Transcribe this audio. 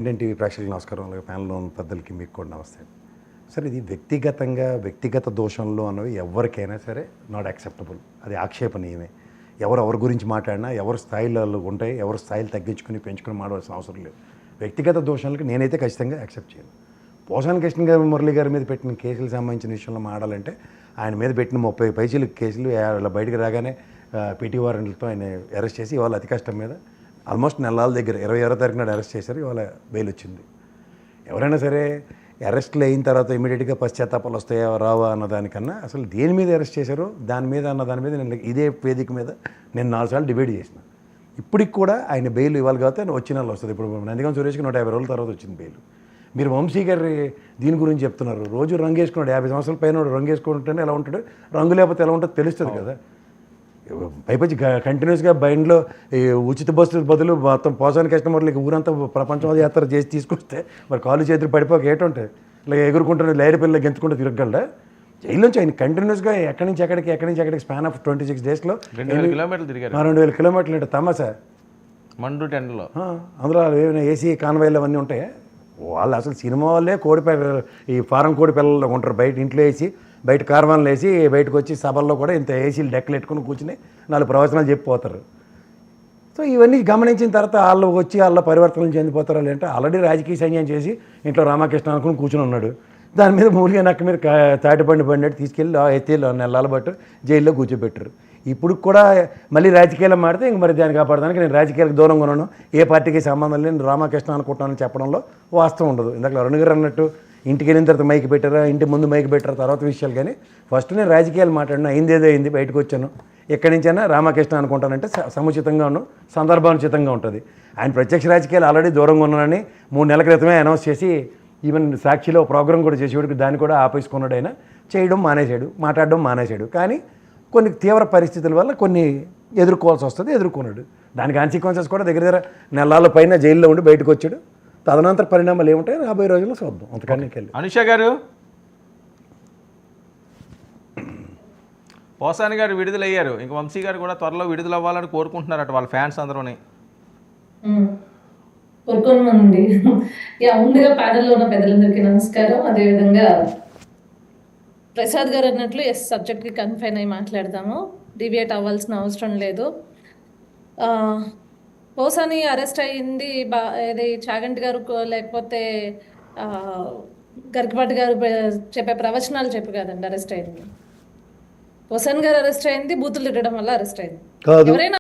Indian TV ప్రేక్షకులకు నమస్కారం. అలాగే ప్యానెల్లో ఉన్న పెద్దలకి మీకు కూడా నమస్తే. సరే, ఇది వ్యక్తిగత దోషంలో అన్నవి ఎవరికైనా సరే నాట్ యాక్సెప్టబుల్. అది ఆక్షేపణీయమే. ఎవరి గురించి మాట్లాడినా ఎవరి స్థాయిలో ఉంటాయి, ఎవరి స్థాయిలు తగ్గించుకుని పెంచుకుని మాడవలసిన అవసరం లేదు. వ్యక్తిగత దోషాలకి నేనైతే ఖచ్చితంగా యాక్సెప్ట్ చేయను. పోసాని కృష్ణ గారు మురళి గారి మీద పెట్టిన కేసులకు సంబంధించిన విషయంలో మాడాలంటే ఆయన మీద పెట్టిన 30 పైచీల కేసులు ఇలా బయటికి రాగానే పీటీ వారెంట్లతో ఆయన అరెస్ట్ చేసి ఇవాళ అతి కష్టం మీద ఆల్మోస్ట్ నెలల దగ్గర 26వ తారీఖు నాడు అరెస్ట్ చేశారు. ఇవాళ బెయిల్ వచ్చింది. ఎవరైనా సరే అరెస్ట్లు అయిన తర్వాత ఇమీడియట్గా పశ్చాత్తాపాలు వస్తాయా రావా అన్నదానికన్నా అసలు దేని మీద అరెస్ట్ చేశారో దాని మీద నేను ఇదే వేదిక మీద నేను 4 సార్లు డిబేట్ చేసిన. ఇప్పటికి కూడా ఆయన బెయిల్ ఇవ్వాలి కాబట్టి ఆయన వచ్చే నెలలో వస్తుంది. ఇప్పుడు నందిగం సురేష్కి 150 రోజుల తర్వాత వచ్చింది బెయిల్. మీరు వంశీ గారి దీని గురించి చెప్తున్నారు. రోజు రంగు వేసుకున్నాడు, 50 సంవత్సరాల పైన రంగు వేసుకుంటేనే ఎలా ఉంటాడు, రంగు లేకపోతే ఎలా ఉంటుందో తెలుస్తుంది కదా. పైపచ్చి కంటిన్యూస్గా బండిలో ఈ ఉచిత బస్సు బదులు మొత్తం పోసాని కస్టమర్లకి ఊరంతా ప్రపంచం యాత్ర చేసి తీసుకొస్తే మరి కాలు చేతులు పడిపోక ఏటుంటాయి, ఇలా ఎగురుకుంటున్న లైర్ పిల్లలు గెంతుకుంటూ తిరగలడా. జైలు నుంచి ఆయన కంటిన్యూస్గా ఎక్కడి నుంచి ఎక్కడికి స్పాన్ ఆఫ్ 26 డేస్లో 2000 కిలోమీటర్లు తిరిగారు. 2000 కిలోమీటర్లు అంటే తమాసా. మండు టెండలో అందులో ఏమైనా ఏసీ కాన్వాయిలు అవన్నీ ఉంటాయి. వాళ్ళు అసలు సినిమా వాళ్ళే ఈ ఫారం కోడి పిల్లలు ఉంటారు. బయట ఇంట్లో వేసి బయట కార్వాన్లు వేసి బయటకు వచ్చి సభల్లో కూడా ఇంత ఏసీలు డెక్కలు పెట్టుకుని కూర్చుని 4 ప్రవచనాలు చెప్పిపోతారు. సో ఇవన్నీ గమనించిన తర్వాత వాళ్ళు వచ్చి వాళ్ళ పరివర్తనలు చెందిపోతారు. అంటే ఆల్రెడీ రాజకీయ సైన్యం చేసి ఇంట్లో రామకృష్ణ అనుకుని కూర్చుని ఉన్నాడు. దాని మీద మూలిగా నక్క మీద తాటిపండు పడినట్టు తీసుకెళ్ళి ఎత్తి నెలల బట్టు జైల్లో కూర్చోబెట్టారు. ఇప్పుడు కూడా మళ్ళీ రాజకీయాలు మాడితే ఇంక మరి దాన్ని కాపాడడానికి నేను రాజకీయాలకు దూరంగా ఉన్నాను, ఏ పార్టీకి సంబంధం లేని రామకృష్ణ అనుకుంటానని చెప్పడంలో వాస్తవం ఉండదు. ఇందాక అరుణ్ గారు అన్నట్టు ఇంటికి వెళ్ళిన తర్వాత మైక్ పెట్టారా, ఇంటి ముందు మైక్ పెట్టారా తర్వాత విషయాలు. కానీ ఫస్ట్ నేను రాజకీయాలు మాట్లాడినా అయిందేదో అయింది, బయటకు వచ్చాను, ఎక్కడి నుంచైనా రామకృష్ణ అనుకుంటానంటే సముచితంగా ఉన్నాను, సందర్భానుచితంగా ఉంటుంది. ఆయన ప్రత్యక్ష రాజకీయాలు ఆల్రెడీ దూరంగా ఉన్నానని 3 నెలల క్రితమే అనౌన్స్ చేసి ఈవెన్ సాక్షిలో ప్రోగ్రాం కూడా చేసేవాడికి దాన్ని కూడా ఆపేసుకున్నాడు. ఆయన చేయడం మానేశాడు, మాట్లాడడం మానేశాడు. కానీ కొన్ని తీవ్ర పరిస్థితుల వల్ల కొన్ని ఎదుర్కోవాల్సి వస్తుంది, ఎదుర్కొన్నాడు. దాని కాన్సిక్వెన్సెస్ కూడా దగ్గర నెలల పైన జైల్లో ఉండి బయటకు వచ్చాడు. తదనంతర పరిణామాలు ఏముంటాయో రాబోయే రోజుల్లో చూద్దాం. అంతకన్నా వెళ్ళి అనుష గారు, పోసాని గారు విడుదలయ్యారు, ఇంక వంశీ గారు కూడా త్వరలో విడుదల అవ్వాలని కోరుకుంటున్నారట వాళ్ళ ఫ్యాన్స్ అందరూని. కోరుకోమండి. ముందుగా ప్యానెల్లో ఉన్న పెద్దలందరికీ నమస్కారం. అదేవిధంగా ప్రసాద్ గారు అన్నట్లు సబ్జెక్ట్కి కన్ఫైన్ అయి మాట్లాడదాము, డివియేట్ అవ్వాల్సిన అవసరం లేదు. పోసాని అరెస్ట్ అయ్యింది ఇది చాగంటి గారు లేకపోతే గరికపాటి గారు చెప్పే ప్రవచనాలు చెప్పి కాదండి అరెస్ట్ అయింది. పోసాని గారు అరెస్ట్ అయింది బూతులు తిట్టడం వల్ల అరెస్ట్ అయింది. ఎవరైనా